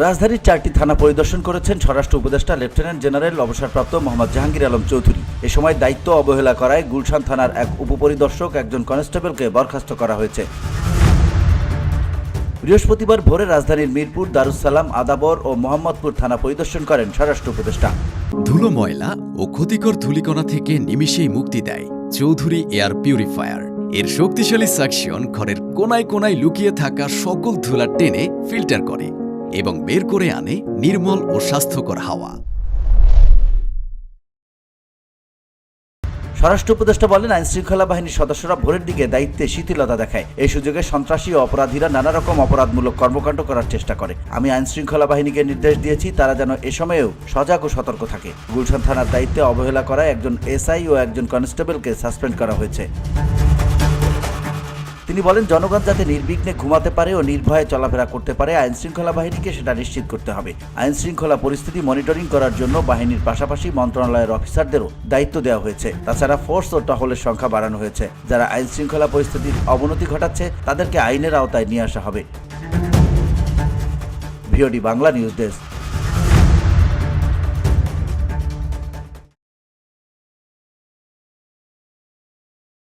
রাজধানীর 4টি থানা পরিদর্শন করেছেন স্বরাষ্ট্র উপদেষ্টা লেফটেন্যান্ট জেনারেল অবসরপ্রাপ্ত মোহাম্মদ জাহাঙ্গীর আলম চৌধুরী। এ সময় দায়িত্ব অবহেলা করায় গুলশান থানার এক উপপরিদর্শক, একজন কনস্টেবলকে বরখাস্ত করা হয়েছে। বৃহস্পতিবার ভোরে রাজধানীর মিরপুর, দারুস সালাম, আদাবর ও মোহাম্মদপুর থানা পরিদর্শন করেন স্বরাষ্ট্র উপদেষ্টা। ধুলো, ময়লা ও ক্ষতিকর ধূলিকণা থেকে নিমিষেই মুক্তি দেয় চৌধুরী এয়ার পিউরিফায়ার। এর শক্তিশালী সাকশন ঘরের কোনায় কোনায় লুকিয়ে থাকা সকল ধুলা টেনে ফিল্টার করে এবং বের করে আনে নির্মল ও স্বাস্থ্যকর হাওয়া। স্বরাষ্ট্র উপদেষ্টা বলেন, আইনশৃঙ্খলা বাহিনীর সদস্যরা ভোরের দিকে দায়িত্বে শিথিলতা দেখায়। এই সুযোগে সন্ত্রাসী ও অপরাধীরা নানা রকম অপরাধমূলক কর্মকাণ্ড করার চেষ্টা করে। আমি আইনশৃঙ্খলা বাহিনীকে নির্দেশ দিয়েছি তারা যেন এ সময়েও সজাগ ও সতর্ক থাকে। গুলশান থানার দায়িত্বে অবহেলা করায় একজন এসআই ও একজন কনস্টেবলকে সাসপেন্ড করা হয়েছে। তিনি বলেন, জনগণ যাতে নির্বিঘ্নে ঘুমাতে পারে ও নির্ভয়ে চলাফেরা করতে পারে, আইনশৃঙ্খলা বাহিনীকে সেটা নিশ্চিত করতে হবে। আইনশৃঙ্খলা পরিস্থিতি মনিটরিং করার জন্য বাহিনীর পাশাপাশি মন্ত্রণালয়ের অফিসারদেরও দায়িত্ব দেওয়া হয়েছে। তাছাড়া ফোর্স ও টহলের সংখ্যা বাড়ানো হয়েছে। যারা আইনশৃঙ্খলা পরিস্থিতির অবনতি ঘটাচ্ছে তাদেরকে আইনের আওতায় নিয়ে আসা হবে। VOD Bangla news desk.